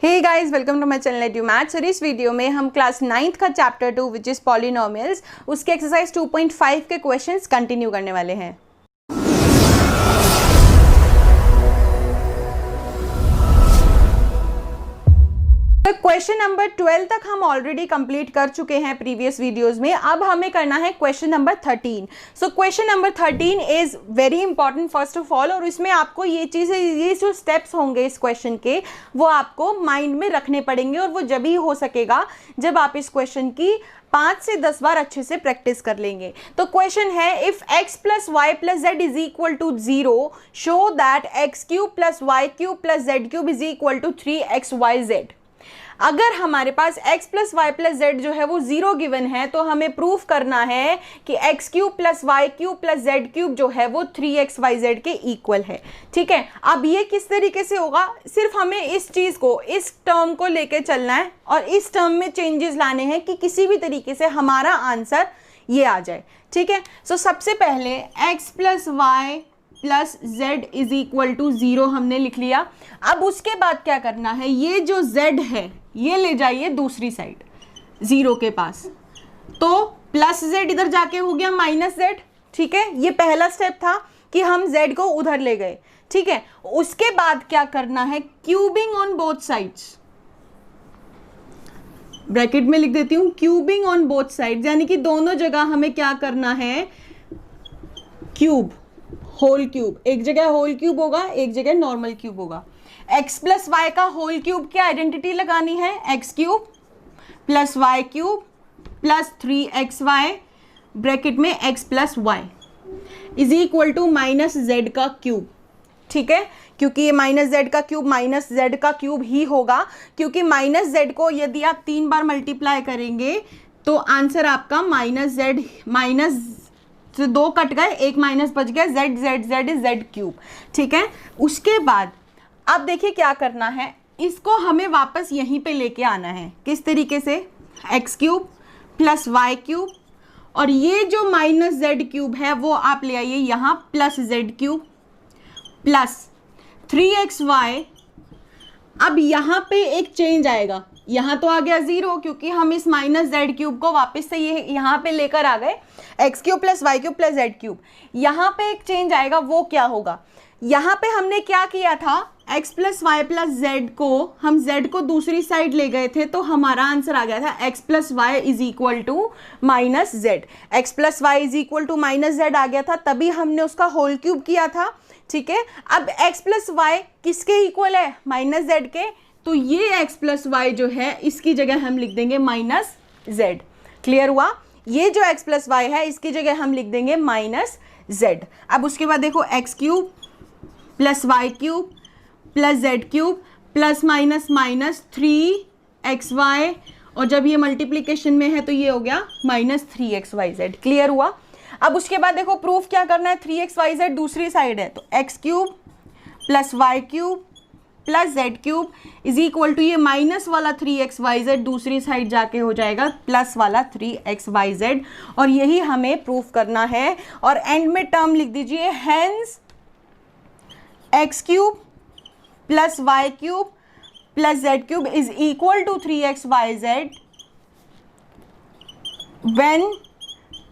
Hey guys, welcome to my channel edu maths. और इस video में हम क्लास 9th का चैप्टर 2 विच इज़ पॉलिनोमियल्स उसके एक्सरसाइज 2.5 के क्वेश्चंस कंटिन्यू करने वाले हैं। क्वेश्चन नंबर 12 तक हम ऑलरेडी कंप्लीट कर चुके हैं प्रीवियस वीडियोस में। अब हमें करना है question number 13। So question number 13 is very important first of all, और इसमें आपको ये चीज़ें, ये जो स्टेप्स होंगे इस क्वेश्चन के, वो आपको माइंड में रखने पड़ेंगे, और वो जब ही हो सकेगा जब आप इस क्वेश्चन की 5 से 10 बार अच्छे से प्रैक्टिस कर लेंगे। तो क्वेश्चन है, if x plus y plus z is equal to 0 show that x cube plus y cube plus z cube is equal to 3xyz। अगर हमारे पास x plus y plus z जो है वो 0 गिवन है, तो हमें प्रूफ करना है कि x cube plus y cube plus z cube जो है वो 3xyz के इक्वल है। ठीक है, अब ये किस तरीके से होगा, सिर्फ हमें इस चीज़ को, इस टर्म को लेके चलना है और इस टर्म में चेंजेस लाने हैं कि किसी भी तरीके से हमारा आंसर ये आ जाए। ठीक है, सो सबसे पहले x प्लस वाई प्लस z इज इक्वल टू 0 हमने लिख लिया। अब उसके बाद क्या करना है, ये जो z है ये ले जाइए दूसरी साइड 0 के पास, तो प्लस z इधर जाके हो गया माइनस z। ठीक है, ये पहला स्टेप था कि हम z को उधर ले गए। ठीक है, उसके बाद क्या करना है, cubing on both sides, bracket में लिख देती हूं क्यूबिंग ऑन बोथ साइड्स, यानी कि दोनों जगह हमें क्या करना है, क्यूब, होल क्यूब। एक जगह होल क्यूब होगा, एक जगह नॉर्मल क्यूब होगा। x प्लस वाई का होल क्यूब की आइडेंटिटी लगानी है, x cube plus y cube plus 3xy bracket में x plus y is equal to minus z का क्यूब। ठीक है, क्योंकि ये माइनस जेड का क्यूब माइनस जेड का क्यूब ही होगा, क्योंकि माइनस जेड को यदि आप 3 बार मल्टीप्लाई करेंगे तो आंसर आपका माइनस जेड, माइनस तो 2 कट गए, एक माइनस बच गया, z z z is Z cube. ठीक है, उसके बाद अब देखिए क्या करना है, इसको हमें वापस यहीं पे लेके आना है। किस तरीके से, x cube plus y cube, और ये जो माइनस जेड क्यूब है वो आप ले आइए यहाँ, plus z cube plus 3xy। अब यहाँ पे एक चेंज आएगा, यहाँ तो आ गया 0 क्योंकि हम इस माइनस जेड क्यूब को वापस से ये यहाँ पे लेकर आ गए, x cube plus y cube plus z cube. यहाँ पे एक चेंज आएगा, वो क्या होगा, यहाँ पे हमने क्या किया था, x plus y plus z को, हम z को दूसरी साइड ले गए थे, तो हमारा आंसर आ गया था x plus y is equal to minus z. X plus y is equal to minus z आ गया था, तभी हमने उसका होल क्यूब किया था। ठीक है, अब x प्लस वाई किसके इक्वल है, माइनस जेड के, तो ये x प्लस वाई जो है इसकी जगह हम लिख देंगे माइनस जेड। क्लियर हुआ, ये जो x प्लस वाई है इसकी जगह हम लिख देंगे माइनस जेड। अब उसके बाद देखो, x cube plus y cube plus z cube plus minus minus 3xy, और जब ये मल्टीप्लीकेशन में है तो ये हो गया माइनस 3xyz। क्लियर हुआ। अब उसके बाद देखो प्रूफ क्या करना है, 3xyz दूसरी साइड है, तो x cube plus y cube plus z cube is equal to ये माइनस वाला 3xyz दूसरी साइड जाके हो जाएगा प्लस वाला 3xyz, और यही हमें प्रूफ करना है। और एंड में टर्म लिख दीजिए, hence x cube plus y cube plus z cube is equal to 3xyz when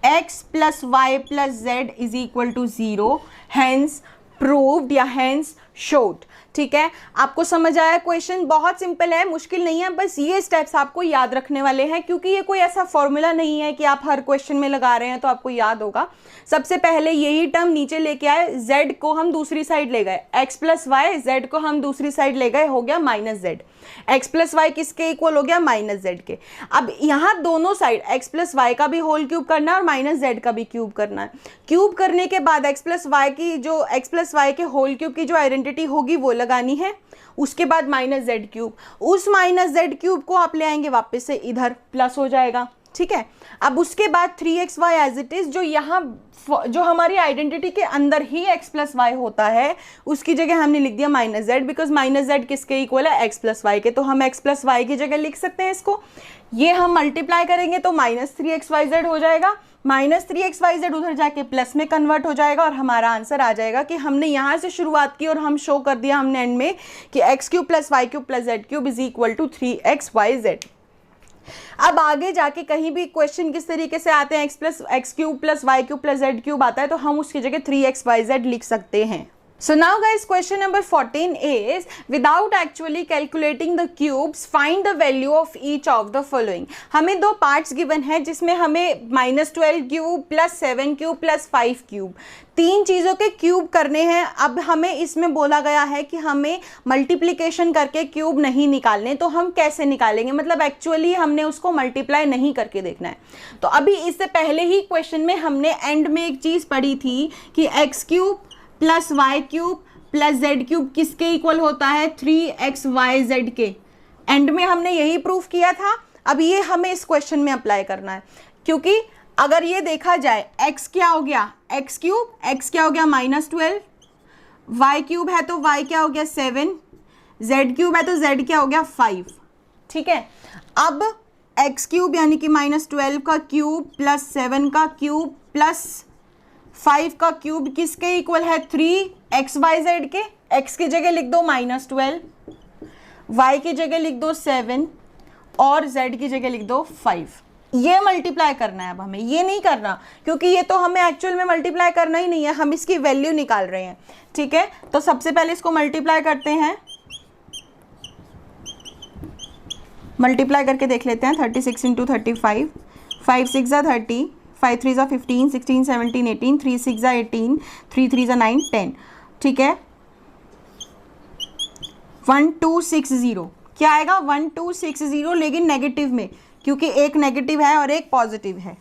x plus y plus z is equal to 0, hence proved या हेंस शोड। ठीक है, आपको समझ आया, क्वेश्चन बहुत सिंपल है, मुश्किल नहीं है, बस ये स्टेप्स आपको याद रखने वाले हैं, क्योंकि ये कोई ऐसा फॉर्मूला नहीं है कि आप हर क्वेश्चन में लगा रहे हैं तो आपको याद होगा। सबसे पहले यही टर्म नीचे लेके आए, z को हम दूसरी साइड ले गए, x प्लस वाई, z को हम दूसरी साइड ले गए, हो गया minus z. x plus y किसके इक्वल हो गया, माइनस जेड के। अब यहाँ दोनों साइड x प्लस वाई का भी होल क्यूब करना है और माइनस जेड का भी क्यूब करना है। क्यूब करने के बाद x प्लस वाई की, जो x प्लस वाई के होल क्यूब की जो आइडेंटिटी होगी वो लगानी है। उसके बाद माइनस जेड क्यूब, उस माइनस जेड क्यूब को आप ले आएंगे वापस से इधर, प्लस हो जाएगा। ठीक है। अब उसके बाद 3xy एज इट इज, जो यहाँ जो हमारी आइडेंटिटी के अंदर ही x प्लस वाई होता है उसकी जगह हमने लिख दिया minus Z, because minus Z किसके इक्वल है, x प्लस वाई के, तो हम x प्लस वाई की जगह लिख सकते हैं इसको। ये हम मल्टीप्लाई करेंगे तो -3xyz हो जाएगा, -3xyz उधर जाके प्लस में कन्वर्ट हो जाएगा और हमारा आंसर आ जाएगा कि हमने यहाँ से शुरुआत की और हम शो कर दिया हमने एंड में कि x³ + y³ + z³ is equal to 3xyz। अब आगे जाके कहीं भी क्वेश्चन किस तरीके से आते हैं, x³ + y³ + z³ आता है तो हम उसकी जगह 3xyz लिख सकते हैं। So now guys, question number 14 is, without actually calculating the cubes, find the value of each of the following। हमें दो पार्ट्स गिवन है जिसमें हमें -12³ + 7³ + 5³ तीन चीज़ों के क्यूब करने हैं। अब हमें इसमें बोला गया है कि हमें मल्टीप्लिकेशन करके क्यूब नहीं निकालने, तो हम कैसे निकालेंगे, मतलब एक्चुअली हमने उसको मल्टीप्लाई नहीं करके देखना है। तो अभी इससे पहले ही क्वेश्चन में हमने एंड में एक चीज़ पढ़ी थी कि x³ + y³ + z³ किसके इक्वल होता है, 3xyz के। एंड में हमने यही प्रूफ किया था। अब ये हमें इस क्वेश्चन में अप्लाई करना है, क्योंकि अगर ये देखा जाए x क्या हो गया, x³ x क्या हो गया -12, y³ है तो y क्या हो गया 7, z³ है तो z क्या हो गया 5, ठीक है। अब x³ यानी कि -12 का क्यूब + 7 का क्यूब + 5 का क्यूब किसके इक्वल है, 3xyz के। x की जगह लिख दो -12, y की जगह लिख दो 7 और z की जगह लिख दो 5। ये मल्टीप्लाई करना है अब हमें, ये नहीं करना क्योंकि ये तो हमें एक्चुअल में मल्टीप्लाई करना ही नहीं है, हम इसकी वैल्यू निकाल रहे हैं, ठीक है। तो सबसे पहले इसको मल्टीप्लाई करते हैं, मल्टीप्लाई करके देख लेते हैं। 36 × 35, 5 6 = 30, 5 3 = 15, 16 17 18, 3 6 = 18, 3 3 = 9 10, ठीक है। 1260 क्या आएगा, 1260, लेकिन नेगेटिव में, क्योंकि एक नेगेटिव है और एक पॉजिटिव है,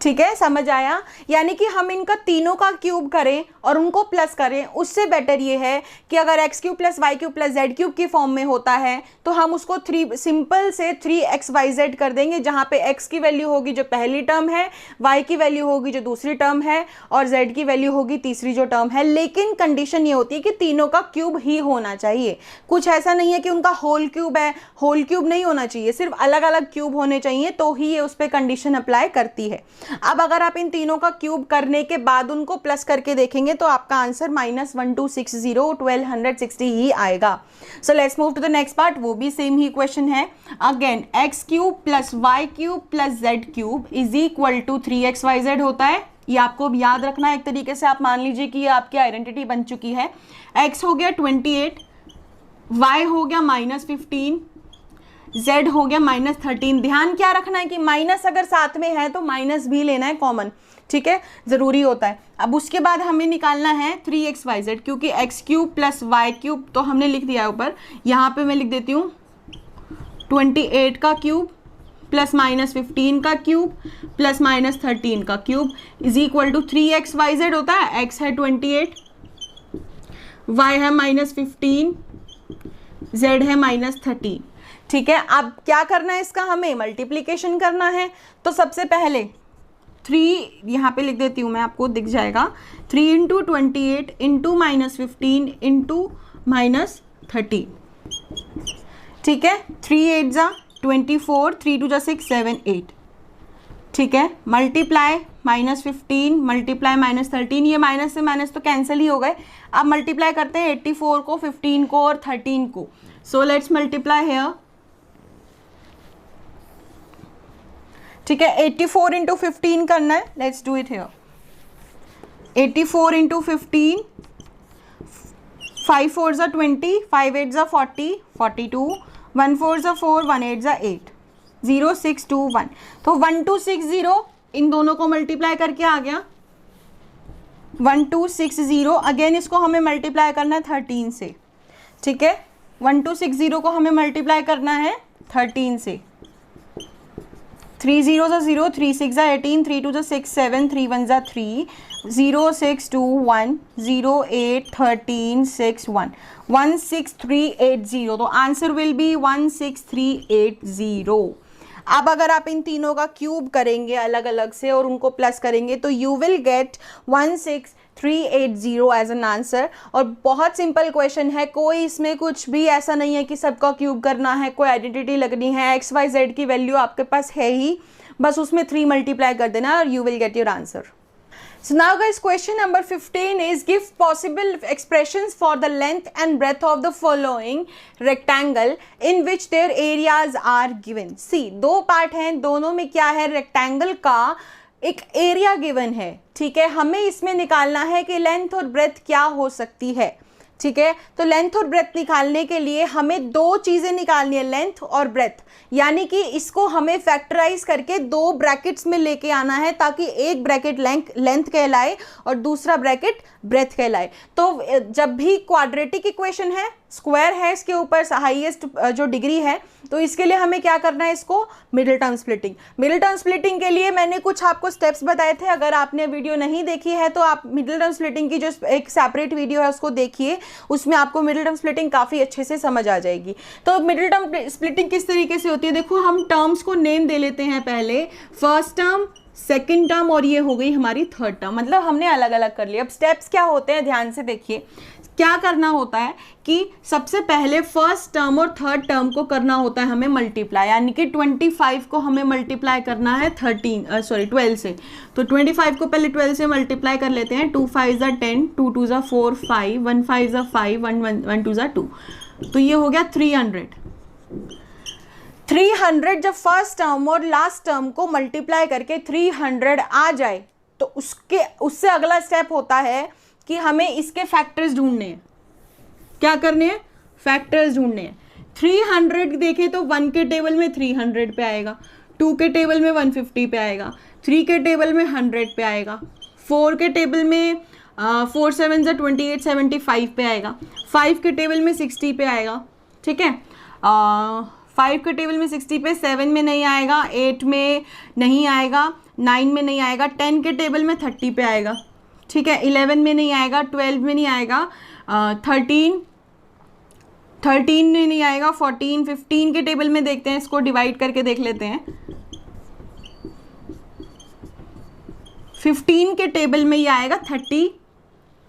ठीक है, समझ आया। यानी कि हम इनका तीनों का क्यूब करें और उनको प्लस करें, उससे बेटर ये है कि अगर x³ + y³ + z³ की फॉर्म में होता है तो हम उसको सिंपल से 3xyz कर देंगे, जहाँ पे x की वैल्यू होगी जो पहली टर्म है, y की वैल्यू होगी जो दूसरी टर्म है और z की वैल्यू होगी तीसरी जो टर्म है। लेकिन कंडीशन ये होती है कि तीनों का क्यूब ही होना चाहिए, कुछ ऐसा नहीं है कि उनका होल क्यूब है, होल क्यूब नहीं होना चाहिए, सिर्फ अलग अलग क्यूब होने चाहिए, तो ही ये उस पर कंडीशन अप्लाई करती है। अब अगर आप इन तीनों का क्यूब करने के बाद उनको प्लस करके देखेंगे तो आपका आंसर -1260 1260 ही आएगा। So let's move to the next part, वो भी सेम ही क्वेश्चन है। Again x³ + y³ + z³ is equal to 3xyz होता है। ये आपको याद रखना है, एक तरीके से आप मान लीजिए कि ये आपकी आइडेंटिटी बन चुकी है। x हो गया 28, y हो गया -15, z हो गया -13। ध्यान क्या रखना है कि माइनस अगर साथ में है तो माइनस भी लेना है कॉमन, ठीक है, ज़रूरी होता है। अब उसके बाद हमें निकालना है 3xyz, क्योंकि x³ + y³ तो हमने लिख दिया है ऊपर, यहाँ पे मैं लिख देती हूँ 28 का क्यूब + -15 का क्यूब + -13 का cube is equal to 3xyz होता है। x है 28, y है -15, z है -13, ठीक है। अब क्या करना है इसका, हमें मल्टीप्लिकेशन करना है। तो सबसे पहले 3 यहाँ पे लिख देती हूँ मैं, आपको दिख जाएगा, 3 × 28 × -15 × -13, ठीक है। 3 8 = 24, 3 2 = 6 7 8, ठीक है। मल्टीप्लाई -15 मल्टीप्लाई -13, ये माइनस से माइनस तो कैंसिल ही हो गए। अब मल्टीप्लाई करते हैं 84 को, 15 को और 13 को। सो लेट्स मल्टीप्लाई हेयर, ठीक है। 84 × 15 करना है, लेट्स डू इट हियर। 84 × 15, 5 4 = 20, 5 8 = 40, 42, 1 4 = 4, 1 8 = 8, 0 6 2 1। तो 1260 इन दोनों को मल्टीप्लाई करके आ गया 1260। अगेन इसको हमें मल्टीप्लाई करना है 13 से, ठीक है। 1260 को हमें मल्टीप्लाई करना है 13 से। 3 0 = 0, 3 6 = 18, 3 2 = 6 7, 3 1 = 3, 0 6 2 1, 0 8 13 6 1, 16380। तो आंसर विल बी 16380। अब अगर आप इन तीनों का क्यूब करेंगे अलग अलग से और उनको प्लस करेंगे तो you will get 16380 as an answer. और बहुत सिंपल क्वेश्चन है, कोई इसमें कुछ भी ऐसा नहीं है कि सबका क्यूब करना है, कोई आइडेंटिटी लगनी है, XYZ की वैल्यू आपके पास है ही, बस उसमें 3 मल्टीप्लाई कर देना और you will get your answer. So now guys, question number 15 is give possible expressions for the length and breadth of the following rectangle in which their areas are given। See, दो part हैं, दोनों में क्या है, rectangle का एक area given है, ठीक है। हमें इसमें निकालना है कि लेंथ और ब्रेथ क्या हो सकती है, ठीक है। तो लेंथ और ब्रेथ निकालने के लिए हमें दो चीज़ें निकालनी है, लेंथ और ब्रेथ, यानी कि इसको हमें फैक्टराइज करके दो ब्रैकेट्स में लेके आना है ताकि एक ब्रैकेट लेंथ कहलाए और दूसरा ब्रैकेट ब्रेथ कहलाए। तो जब भी क्वाड्रेटिक इक्वेशन है, स्क्वायर है, इसके ऊपर हाईएस्ट जो डिग्री है, तो इसके लिए हमें क्या करना है, इसको middle term splitting. Middle term splitting के लिए मैंने कुछ आपको स्टेप्स बताए थे, अगर आपने वीडियो नहीं देखी है तो आप मिडिल टर्म स्प्लिटिंग की जो एक सेपरेट वीडियो है उसको देखिए, उसमें आपको मिडिल टर्म स्प्लिटिंग काफ़ी अच्छे से समझ आ जाएगी। तो मिडिल टर्म स्प्लिटिंग किस तरीके से होती है, देखो हम टर्म्स को नेम दे लेते हैं, पहले फर्स्ट टर्म, सेकंड टर्म और ये हो गई हमारी थर्ड टर्म, मतलब हमने अलग अलग कर लिया। अब स्टेप्स क्या होते हैं, ध्यान से देखिए। क्या करना होता है कि सबसे पहले फर्स्ट टर्म और थर्ड टर्म को करना होता है हमें मल्टीप्लाई, यानी कि 25 को हमें मल्टीप्लाई करना है 12 से। तो 25 को पहले 12 से मल्टीप्लाई कर लेते हैं। 2 5 ज़ा 10, 2 2 ज़ा 4 5, 1 5 ज़ा 5, 1 2 ज़ा 2, तो ये हो गया 300। 300 जब फर्स्ट टर्म और लास्ट टर्म को मल्टीप्लाई करके 300 आ जाए तो उससे अगला स्टेप होता है कि हमें इसके फैक्टर्स ढूंढने हैं। क्या करने हैं, फैक्टर्स ढूंढने हैं। 300 देखें तो 1 के टेबल में 300 पे आएगा, 2 के टेबल में 150 पे आएगा, 3 के टेबल में 100 पे आएगा, 4 के टेबल में 4 7 ज़ा 28 75 पे आएगा, 5 के टेबल में 60 पे आएगा, ठीक है। 5 के टेबल में 60 पे, 7 में नहीं आएगा, 8 में नहीं आएगा, 9 में नहीं आएगा, 10 के टेबल में 30 पे आएगा, ठीक है। 11 में नहीं आएगा, 12 में नहीं आएगा, 13 में नहीं आएगा, 14 15 के टेबल में देखते हैं, इसको डिवाइड करके देख लेते हैं। 15 के टेबल में ये आएगा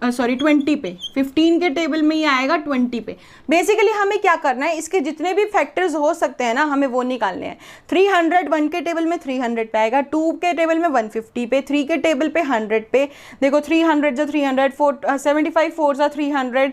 20 पे, 15 के टेबल में ये आएगा 20 पे। बेसिकली हमें क्या करना है, इसके जितने भी फैक्टर्स हो सकते हैं ना, हमें वो निकालने हैं। 300 1 के टेबल में 300 पे आएगा, 2 के टेबल में 150 पे, 3 के टेबल पे 100 पे। देखो 300 ज़ा 300, 75 4 ज़ा 300,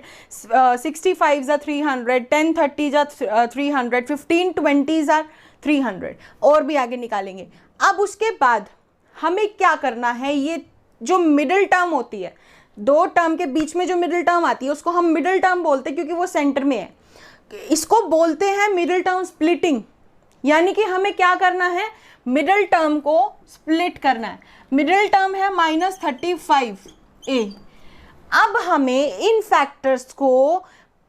65 ज़ा 300, 10 30 ज़ा 300, 15 20 ज़ा 300, और भी आगे निकालेंगे। अब उसके बाद हमें क्या करना है, ये जो मिडिल टर्म होती है, दो टर्म के बीच में जो मिडिल टर्म आती है उसको हम मिडिल टर्म बोलते हैं क्योंकि वो सेंटर में है। इसको बोलते हैं मिडिल टर्म स्प्लिटिंग, यानी कि हमें क्या करना है, मिडिल टर्म को स्प्लिट करना है। मिडिल टर्म है -35a। अब हमें इन फैक्टर्स को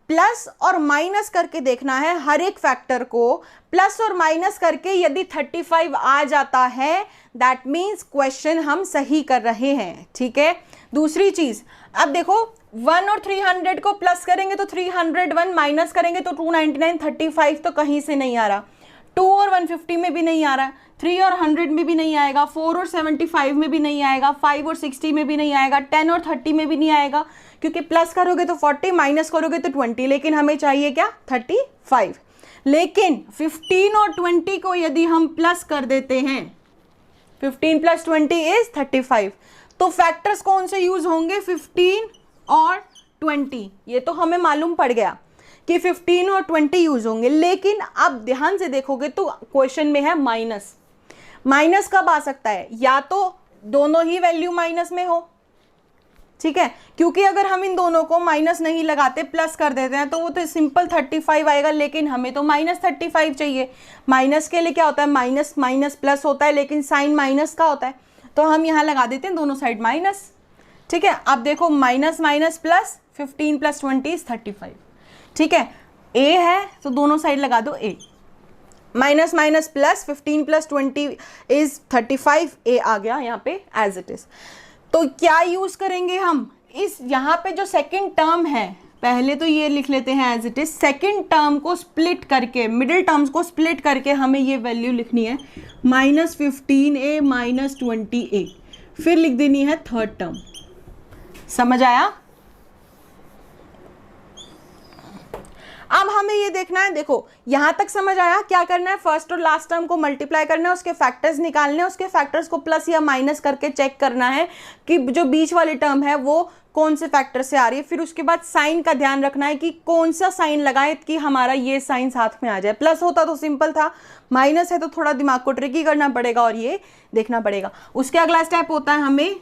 प्लस और माइनस करके देखना है, हर एक फैक्टर को प्लस और माइनस करके यदि 35 आ जाता है दैट मीन्स क्वेश्चन हम सही कर रहे हैं, ठीक है। दूसरी चीज, अब देखो 1 और 300 को प्लस करेंगे तो 301, माइनस करेंगे तो 299, 35 तो कहीं से नहीं आ रहा, 2 और 150 में भी नहीं आ रहा, 3 और 100 में भी नहीं आएगा, 4 और 75 में भी नहीं आएगा, 5 और 60 में भी नहीं आएगा, 10 और 30 में भी नहीं आएगा, क्योंकि प्लस करोगे तो 40, माइनस करोगे तो 20, लेकिन हमें चाहिए क्या, 35। लेकिन 15 और 20 को यदि हम प्लस कर देते हैं, 15 + 20 इज 35, तो फैक्टर्स कौन से यूज होंगे, 15 और 20। ये तो हमें मालूम पड़ गया कि 15 और 20 यूज होंगे। लेकिन अब ध्यान से देखोगे तो क्वेश्चन में है माइनस। माइनस कब आ सकता है, या तो दोनों ही वैल्यू माइनस में हो, ठीक है, क्योंकि अगर हम इन दोनों को माइनस नहीं लगाते प्लस कर देते हैं तो वो तो सिंपल 35 आएगा, लेकिन हमें तो -35 चाहिए। माइनस के लिए क्या होता है, माइनस माइनस प्लस होता है, लेकिन साइन माइनस का होता है, तो हम यहाँ लगा देते हैं दोनों साइड माइनस, ठीक है। अब देखो माइनस माइनस प्लस, 15 + 20 इज 35, ठीक है। ए है तो दोनों साइड लगा दो ए, माइनस माइनस प्लस, 15 + 20 इज 35, ए आ गया यहाँ पे एज इट इज। तो क्या यूज करेंगे हम, इस यहाँ पे जो सेकंड टर्म है पहले तो ये लिख लेते हैं as it is, second term को स्प्लिट करके, मिडिल टर्म्स को स्प्लिट करके हमें ये वैल्यू लिखनी है -15a -20a, फिर लिख देनी है थर्ड टर्म। समझ आया? अब हमें ये देखना है, देखो यहां तक समझ आया? क्या करना है, फर्स्ट और लास्ट टर्म को मल्टीप्लाई करना है, उसके फैक्टर्स निकालने हैं, उसके फैक्टर्स को प्लस या माइनस करके चेक करना है कि जो बीच वाली टर्म है वो कौन से फैक्टर से आ रही है। फिर उसके बाद साइन का ध्यान रखना है कि कौन सा साइन लगाए कि हमारा ये साइन साथ में आ जाए। प्लस होता तो सिंपल था, माइनस है तो थोड़ा दिमाग को ट्रिकी करना पड़ेगा और ये देखना पड़ेगा। उसके अगला स्टेप होता है हमें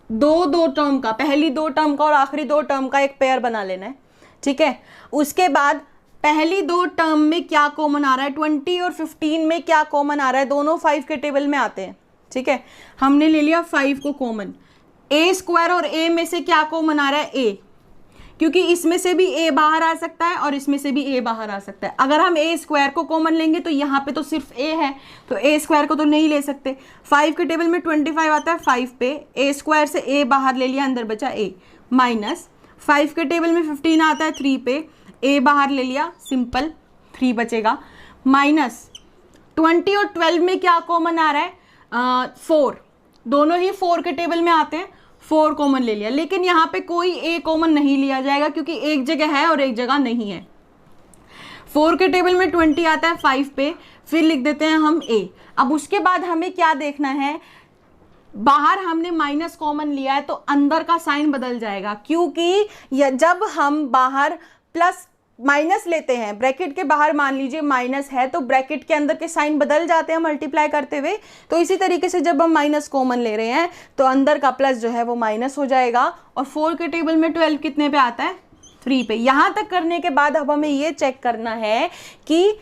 दो टर्म का, पहली दो टर्म का और आखिरी दो टर्म का एक पेयर बना लेना है, ठीक है। उसके बाद पहली दो टर्म में क्या कॉमन आ रहा है, 20 और 15 में क्या कॉमन आ रहा है, दोनों 5 के टेबल में आते हैं, ठीक है। हमने ले लिया 5 को कॉमन। ए स्क्वायर और ए में से क्या कॉमन आ रहा है, ए, क्योंकि इसमें से भी ए बाहर आ सकता है और इसमें से भी ए बाहर आ सकता है। अगर हम ए स्क्वायर को कॉमन लेंगे तो यहाँ पे तो सिर्फ ए है, तो ए स्क्वायर को तो नहीं ले सकते। 5 के टेबल में 25 आता है, 5 पे ए स्क्वायर से ए बाहर ले लिया, अंदर बचा ए, माइनस 5 के टेबल में 15 आता है, 3 पे ए बाहर ले लिया, सिंपल 3 बचेगा, माइनस 20 और 12 में क्या कॉमन आ रहा है, 4, दोनों ही 4 के टेबल में आते हैं, 4 कॉमन ले लिया। लेकिन यहाँ पे कोई ए कॉमन नहीं लिया जाएगा क्योंकि एक जगह है और एक जगह नहीं है। 4 के टेबल में 20 आता है 5 पे, फिर लिख देते हैं हम ए। अब उसके बाद हमें क्या देखना है, बाहर हमने माइनस कॉमन लिया है तो अंदर का साइन बदल जाएगा, क्योंकि जब हम बाहर प्लस माइनस लेते हैं, ब्रैकेट के बाहर मान लीजिए माइनस है तो ब्रैकेट के अंदर के साइन बदल जाते हैं मल्टीप्लाई करते हुए। तो इसी तरीके से जब हम माइनस कॉमन ले रहे हैं तो अंदर का प्लस जो है वो माइनस हो जाएगा। और 4 के टेबल में 12 कितने पे आता है, 3 पे। यहाँ तक करने के बाद अब हमें ये चेक करना है कि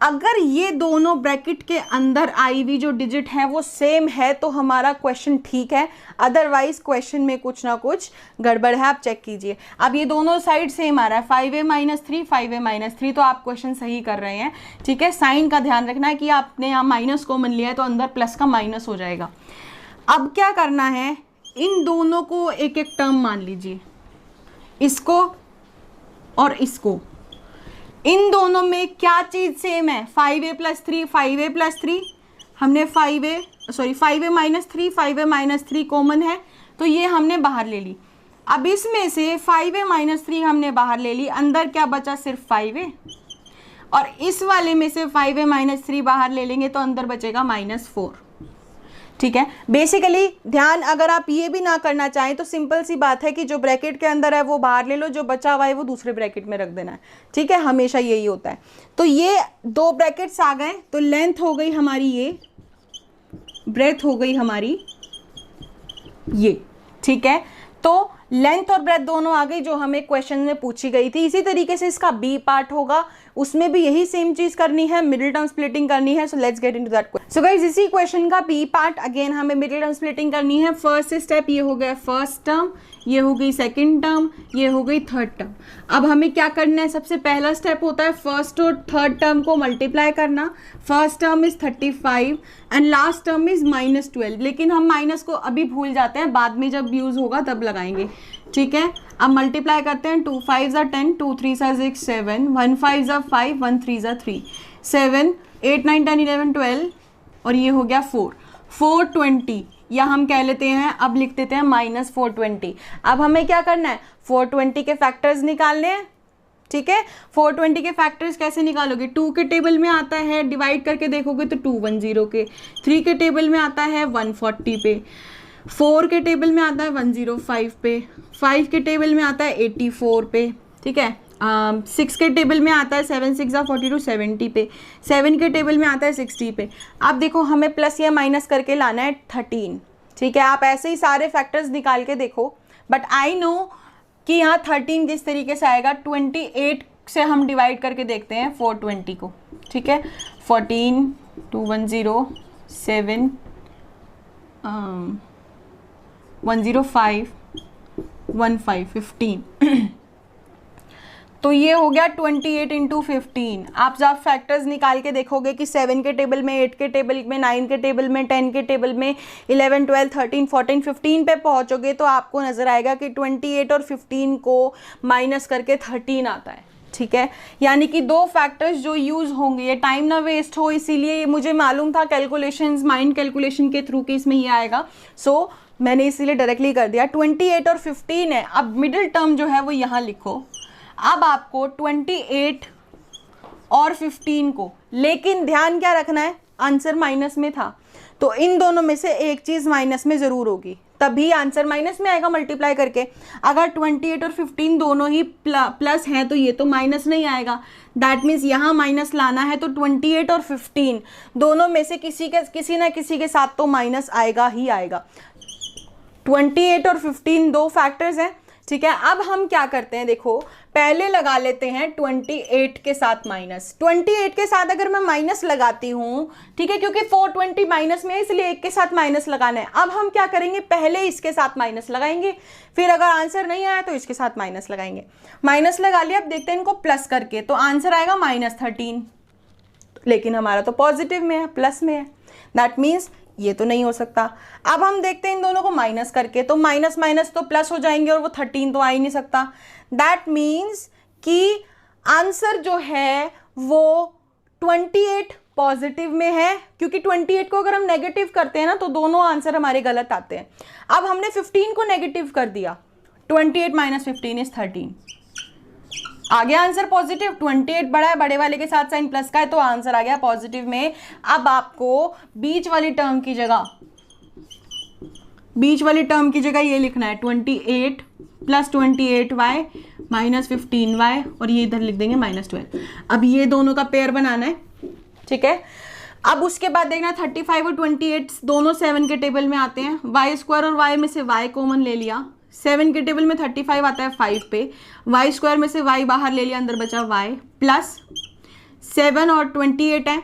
अगर ये दोनों ब्रैकेट के अंदर आई हुई जो डिजिट है वो सेम है तो हमारा क्वेश्चन ठीक है, अदरवाइज क्वेश्चन में कुछ ना कुछ गड़बड़ है। आप चेक कीजिए, अब ये दोनों साइड सेम आ रहा है, 5a - 3 5a - 3, तो आप क्वेश्चन सही कर रहे हैं, ठीक है। साइन का ध्यान रखना है कि आपने यहाँ माइनस कॉमन लिया है तो अंदर प्लस का माइनस हो जाएगा। अब क्या करना है, इन दोनों को एक एक टर्म मान लीजिए, इसको और इसको। इन दोनों में क्या चीज सेम है, 5a + 3 5a + 3, हमने 5a - 3 5a - 3 कॉमन है तो ये हमने बाहर ले ली। अब इसमें से 5a - 3 हमने बाहर ले ली, अंदर क्या बचा, सिर्फ 5a, और इस वाले में से 5a - 3 बाहर ले लेंगे तो अंदर बचेगा -4, ठीक है। बेसिकली ध्यान, अगर आप ये भी ना करना चाहें तो सिंपल सी बात है कि जो ब्रैकेट के अंदर है वो बाहर ले लो, जो बचा हुआ है वो दूसरे ब्रैकेट में रख देना है, ठीक है। हमेशा यही होता है। तो ये दो ब्रैकेट्स आ गए, तो लेंथ हो गई हमारी ये, ब्रेथ हो गई हमारी ये, ठीक है। तो लेंथ और ब्रेथ दोनों आ गई जो हमें क्वेश्चन में पूछी गई थी। इसी तरीके से इसका बी पार्ट होगा, उसमें भी यही सेम चीज करनी है, मिडिल टर्म स्प्लिटिंग करनी है। So let's get into that question. So guys, इसी क्वेश्चन का बी पार्ट अगेन हमें मिडिल टर्म स्प्लिटिंग करनी है। फर्स्ट स्टेप ये हो गया फर्स्ट टर्म, ये हो गई सेकंड टर्म, ये हो गई थर्ड टर्म। अब हमें क्या करना है, सबसे पहला स्टेप होता है फर्स्ट और थर्ड टर्म को मल्टीप्लाई करना। First term is 35 and last term is -12, लेकिन हम माइनस को अभी भूल जाते हैं, बाद में जब यूज होगा तब लगाएंगे, ठीक है। अब मल्टीप्लाई करते हैं, 2 5 = 10, 2 3 = 6 7, 1 5 = 5, 1 3 = 3 7 8 9 10 11 12, और ये हो गया 4 420, या हम कह लेते हैं, अब लिख देते हैं -420। अब हमें क्या करना है, 420 के फैक्टर्स निकालने हैं, ठीक है। 420 के फैक्टर्स कैसे निकालोगे, 2 के टेबल में आता है, डिवाइड करके देखोगे तो 210 के, 3 के टेबल में आता है 140 पे, 4 के टेबल में आता है 105 पे, 5 के टेबल में आता है 84 पे, ठीक है। 6 के टेबल में आता है 7 6 = 42 70 पे, 7 के टेबल में आता है 60 पे। अब देखो हमें प्लस या माइनस करके लाना है 13, ठीक है। आप ऐसे ही सारे फैक्टर्स निकाल के देखो, बट आई नो कि यहाँ 13 किस तरीके से आएगा, 28 से हम डिवाइड करके देखते हैं 420 को, ठीक है। 14 210 7 105 15 15 तो ये हो गया 28 इंटू 15। आप जब फैक्टर्स निकाल के देखोगे कि 7 के टेबल में, 8 के टेबल में, 9 के टेबल में, 10 के टेबल में, 11, 12, 13, 14, 15 पे पहुंचोगे तो आपको नजर आएगा कि 28 और 15 को माइनस करके 13 आता है। ठीक है, यानी कि दो फैक्टर्स जो यूज होंगे, ये टाइम ना वेस्ट हो, इसीलिए मुझे मालूम था कैलकुलेशंस, माइंड कैलकुलेशन के थ्रू कि इसमें ये आएगा, सो मैंने इसीलिए डायरेक्टली कर दिया। 28 और 15 है। अब मिडिल टर्म जो है वो यहाँ लिखो। अब आपको 28 और 15 को, लेकिन ध्यान क्या रखना है, आंसर माइनस में था तो इन दोनों में से एक चीज माइनस में जरूर होगी, तभी आंसर माइनस में आएगा मल्टीप्लाई करके। अगर 28 और 15 दोनों ही प्लस हैं तो ये तो माइनस नहीं आएगा। दैट मीन्स यहाँ माइनस लाना है तो 28 और 15 दोनों में से किसी ना किसी के साथ तो माइनस आएगा ही आएगा। 28 और 15 दो फैक्टर्स हैं। ठीक है, अब हम क्या करते हैं, देखो पहले लगा लेते हैं 28 के साथ माइनस। 28 के साथ अगर मैं माइनस लगाती हूँ, ठीक है, क्योंकि 420 माइनस में है इसलिए एक के साथ माइनस लगाना है। अब हम क्या करेंगे, पहले इसके साथ माइनस लगाएंगे, फिर अगर आंसर नहीं आया तो इसके साथ माइनस लगाएंगे। माइनस लगा लिया, अब देखते हैं इनको प्लस करके, तो आंसर आएगा -13, लेकिन हमारा तो पॉजिटिव में है, प्लस में है, दैट मीन्स ये तो नहीं हो सकता। अब हम देखते हैं इन दोनों को माइनस करके, तो माइनस माइनस तो प्लस हो जाएंगे और वो 13 तो आ ही नहीं सकता। दैट मीन्स कि आंसर जो है वो 28 पॉजिटिव में है, क्योंकि 28 को अगर हम नेगेटिव करते हैं ना तो दोनों आंसर हमारे गलत आते हैं। अब हमने 15 को नेगेटिव कर दिया, 28 - 15 इज 13, आ गया आंसर पॉजिटिव। 28 बड़ा है, बड़े वाले के साथ साइन प्लस का है तो आंसर आ गया पॉजिटिव में। अब आपको बीच वाली टर्म की जगह ये लिखना है 28 + 28y - 15y, और ये इधर लिख देंगे -12। अब ये दोनों का पेयर बनाना है। ठीक है, अब उसके बाद देखना 35 और 28 दोनों 7 के टेबल में आते हैं। y² और y में से y कॉमन ले लिया, 7 के टेबल में 35 आता है 5 पे, y² में से y बाहर ले लिया, अंदर बचा y, प्लस 7 और 28 है,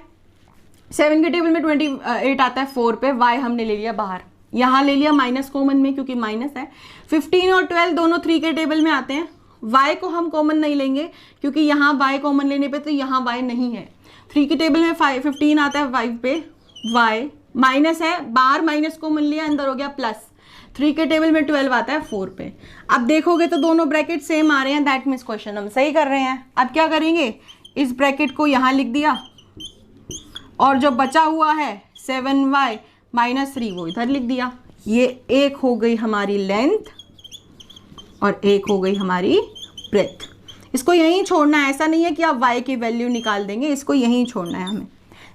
7 के टेबल में 28 आता है 4 पे, y हमने ले लिया बाहर, यहाँ ले लिया माइनस कॉमन में क्योंकि माइनस है। 15 और 12 दोनों 3 के टेबल में आते हैं, y को हम कॉमन नहीं लेंगे क्योंकि यहाँ y कॉमन लेने पे तो यहाँ y नहीं है। 3 के टेबल में 15 आता है 5 पे, y माइनस है, बाहर माइनस कॉमन लिया, अंदर हो गया प्लस। 3 के टेबल में 12 आता है 4 पे। अब देखोगे तो दोनों ब्रैकेट सेम आ रहे हैं, दैट मीन्स क्वेश्चन हम सही कर रहे हैं। अब क्या करेंगे, इस ब्रैकेट को यहाँ लिख दिया और जो बचा हुआ है 7y - 3 वो इधर लिख दिया। ये एक हो गई हमारी लेंथ और एक हो गई हमारी ब्रेथ। इसको यहीं छोड़ना है, ऐसा नहीं है कि आप y की वैल्यू निकाल देंगे, इसको यहीं छोड़ना है हमें।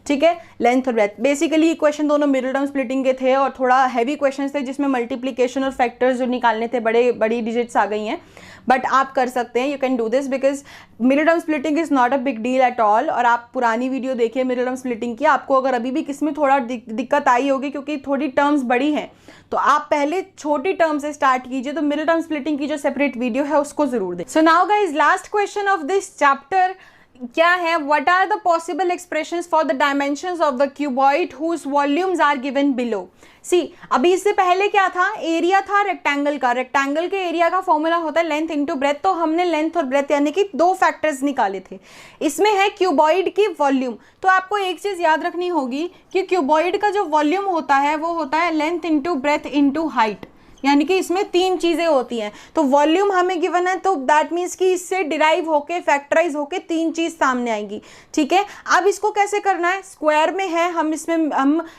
ठीक है, लेंथ और ब्रेथ। बेसिकली क्वेश्चन दोनों मिडिल टर्म स्प्लिटिंग के थे और थोड़ा हैवी क्वेश्चंस थे जिसमें मल्टीप्लिकेशन और फैक्टर्स जो निकालने थे, बड़ी डिजिट्स आ गई हैं, बट आप कर सकते हैं, you can do this because middle term splitting is not a big deal at all. और आप पुरानी वीडियो देखिए मिडिल टर्म स्प्लिटिंग की, आपको अगर अभी भी किसमें थोड़ा दिक्कत आई होगी क्योंकि थोड़ी टर्म्स बड़ी हैं, तो आप पहले छोटी टर्म से स्टार्ट कीजिए। तो मिडिल टर्म स्प्लिटिंग की जो सेपरेट वीडियो है उसको जरूर दें। So now guys, last question of this chapter क्या है, what are the possible expressions for the dimensions of the cuboid whose volumes are given below. See, अभी इससे पहले क्या था, एरिया था रेक्टेंगल का, रेक्टेंगल के एरिया का फॉर्मूला होता है लेंथ इनटू ब्रेथ, तो हमने लेंथ और ब्रेथ यानी कि दो फैक्टर्स निकाले थे। इसमें है क्यूबॉइड की वॉल्यूम, तो आपको एक चीज याद रखनी होगी कि क्यूबॉइड का जो वॉल्यूम होता है वो होता है length into breadth into height, यानी कि इसमें 3 चीजें होती हैं। तो वॉल्यूम हमें गिवन है तो दैट मीन्स कि इससे डिराइव होके फैक्टराइज होके 3 चीज सामने आएंगी। ठीक है, अब इसको कैसे करना है, स्क्वायर में है, हम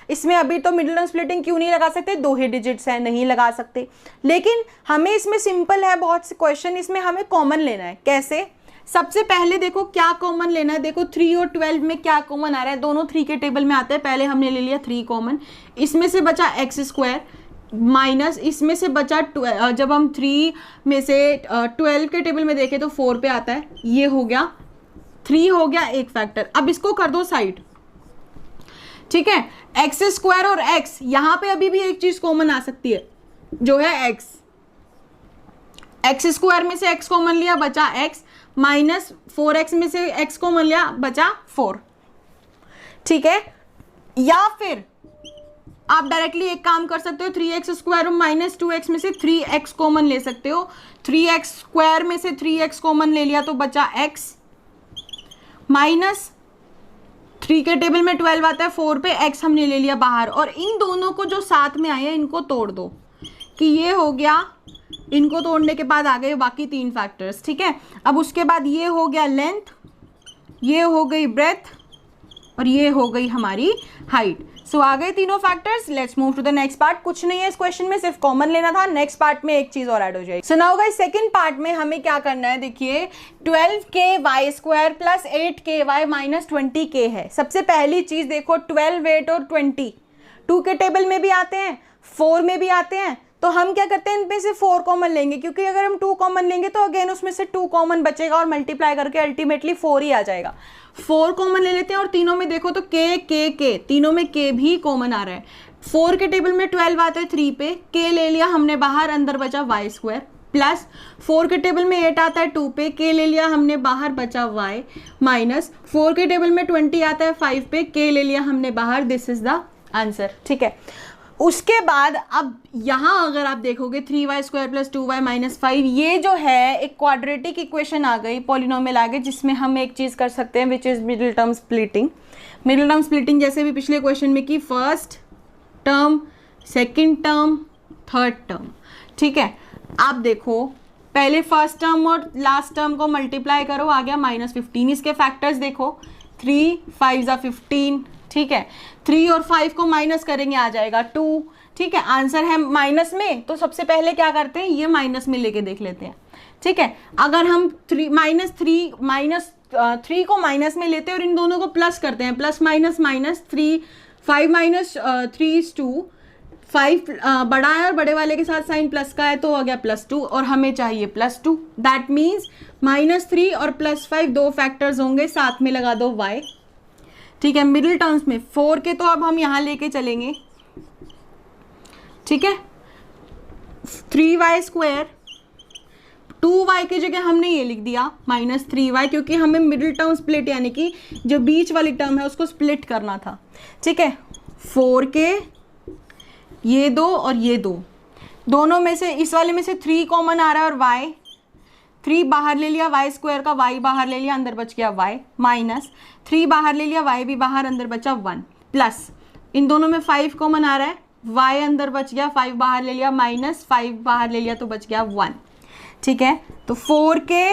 इसमें अभी तो मिडिल टर्म स्प्लिटिंग क्यों नहीं लगा सकते, 2 ही डिजिट्स हैं, नहीं लगा सकते, लेकिन हमें इसमें सिंपल है बहुत से क्वेश्चन, इसमें हमें कॉमन लेना है। कैसे, सबसे पहले देखो क्या कॉमन लेना है, देखो 3 और 12 में क्या कॉमन आ रहा है, दोनों 3 के टेबल में आते हैं, पहले हमने ले लिया 3 कॉमन, इसमें से बचा x² माइनस इसमें से बचा जब हम 3 में से 12 के टेबल में देखें तो 4 पे आता है, ये हो गया 3 हो गया एक फैक्टर। अब इसको कर दो साइड, ठीक है, x² और x, यहां पे अभी भी एक चीज कॉमन आ सकती है जो है x² में से x कॉमन लिया बचा x, माइनस 4x में से x कॉमन लिया बचा 4। ठीक है, या फिर आप डायरेक्टली एक काम कर सकते हो, 3x स्क्वायर और माइनस 2x में से 3x कॉमन ले सकते हो। 3x स्क्वायर में से 3x कॉमन ले लिया तो बचा x, माइनस 3 के टेबल में 12 आता है, 4 पे x हमने ले लिया बाहर, और इन दोनों को जो साथ में आए हैं इनको तोड़ दो कि ये हो गया, इनको तोड़ने के बाद आ गए बाकी 3 फैक्टर्स, ठीक है। अब उसके बाद ये हो गया लेंथ, ये हो गई ब्रेथ, और ये हो गई हमारी हाइट। सो आ गए तीनों factors. Let's move to the next part. कुछ नहीं है इस क्वेश्चन में, सिर्फ कॉमन लेना था। नेक्स्ट पार्ट में एक चीज और ऐड हो जाएगी। So now guys second part में हमें क्या करना है, देखिए 12k square plus 8ky minus 20k है। सबसे पहली चीज देखो 12, 8 और 20 2 के टेबल में भी आते हैं, 4 में भी आते हैं, तो हम क्या करते हैं इनमें से 4 कॉमन लेंगे, क्योंकि अगर हम 2 कॉमन लेंगे तो अगेन उसमें से 2 कॉमन बचेगा और मल्टीप्लाई करके अल्टीमेटली 4 ही आ जाएगा। 4 कॉमन ले लेते हैं और तीनों में देखो तो k तीनों में k भी कॉमन आ रहा है। 4 के टेबल में 12 आता है 3 पे, k ले लिया हमने बाहर, अंदर बचा y स्क्वायर, प्लस 4 के टेबल में 8 आता है 2 पे, k ले लिया हमने बाहर, बचा y, माइनस 4 के टेबल में 20 आता है 5 पे, k ले लिया हमने बाहर। दिस इज द आंसर, ठीक है। उसके बाद अब यहाँ अगर आप देखोगे 3y square plus 2y minus 5, ये जो है एक क्वाड्रेटिक इक्वेशन आ गई, पॉलिनोमियल आ गई, जिसमें हम एक चीज़ कर सकते हैं which is middle term splitting. Middle term splitting जैसे भी पिछले क्वेश्चन में की, first term, second term, third term, ठीक है। आप देखो पहले फर्स्ट टर्म और लास्ट टर्म को मल्टीप्लाई करो, आ गया माइनस 15। इसके फैक्टर्स देखो 3 5 ज़ा 15, ठीक है। 3 और 5 को माइनस करेंगे आ जाएगा 2, ठीक है। आंसर है माइनस में, तो सबसे पहले क्या करते हैं, ये माइनस में लेके देख लेते हैं, ठीक है। अगर हम 3 को माइनस में लेते हैं और इन दोनों को प्लस करते हैं, plus minus minus 3, 5 minus 3 is 2, 5 बड़ा है और बड़े वाले के साथ साइन प्लस का है तो आ गया +2, और हमें चाहिए +2। दैट मीन्स -3 और +5 दो फैक्टर्स होंगे, साथ में लगा दो y, ठीक है। मिडिल टर्म्स में 4 के तो अब हम यहाँ लेके चलेंगे, ठीक है। 3y स्क्वायर, 2y की जगह हमने ये लिख दिया -3y, क्योंकि हमें मिडिल टर्म स्प्लिट यानी कि जो बीच वाली टर्म है उसको स्प्लिट करना था, ठीक है। 4 के ये दो और ये दो, दोनों में से इस वाले में से 3 कॉमन आ रहा है और y, 3 बाहर ले लिया, y स्क्वायर का y बाहर ले लिया, अंदर बच गया y, माइनस 3 बाहर ले लिया, y भी बाहर, अंदर बचा 1, प्लस इन दोनों में 5 कॉमन आ रहा है, y अंदर बच गया, 5 बाहर ले लिया, माइनस 5 बाहर ले लिया तो बच गया 1, ठीक है। तो 4 के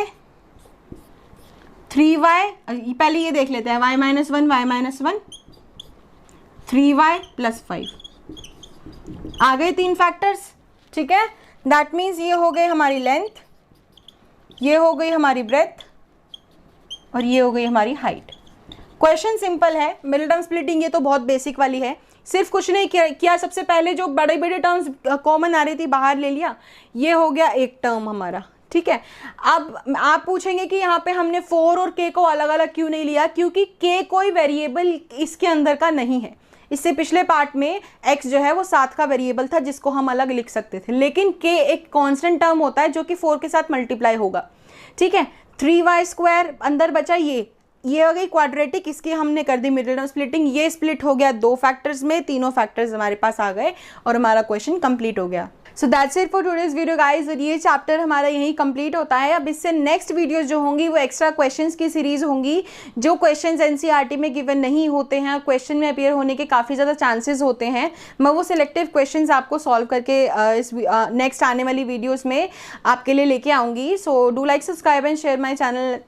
3y, पहले ये देख लेते हैं, y minus 1, y minus 1, 3y plus 5, आ गए 3 फैक्टर्स, ठीक है। दैट मीन्स ये हो गए हमारी लेंथ, ये हो गई हमारी ब्रेथ, और ये हो गई हमारी हाइट। क्वेश्चन सिंपल है, मिडिल टर्म स्प्लिटिंग ये तो बहुत बेसिक वाली है, सिर्फ कुछ नहीं किया। सबसे पहले जो बड़े बड़े टर्म्स कॉमन आ रही थी बाहर ले लिया, ये हो गया एक टर्म हमारा, ठीक है। अब आप पूछेंगे कि यहाँ पे हमने 4 और k को अलग अलग क्यों नहीं लिया, क्योंकि k कोई वेरिएबल इसके अंदर का नहीं है। इससे पिछले पार्ट में x जो है वो 7 का वेरिएबल था जिसको हम अलग लिख सकते थे, लेकिन k एक कांस्टेंट टर्म होता है जो कि 4 के साथ मल्टीप्लाई होगा, ठीक है। 3y स्क्वायर, अंदर बचा ये हो गई क्वाड्रेटिक, इसकी हमने कर दी मिडिल टर्म स्प्लिटिंग, ये स्प्लिट हो गया 2 फैक्टर्स में, तीनों फैक्टर्स हमारे पास आ गए और हमारा क्वेश्चन कंप्लीट हो गया। So that's it for today's video guys. ये चैप्टर हमारा यहीं कंप्लीट होता है। अब इससे नेक्स्ट वीडियोस जो होंगी वो एक्स्ट्रा क्वेश्चंस की सीरीज होंगी, जो क्वेश्चंस एनसीईआरटी में गिवन नहीं होते हैं, क्वेश्चन में अपीयर होने के काफ़ी ज़्यादा चांसेस होते हैं। मैं वो सिलेक्टिव क्वेश्चंस आपको सॉल्व करके इस नेक्स्ट आने वाली वीडियोज़ में आपके लिए लेके आऊँगी। So do like, subscribe and share my channel.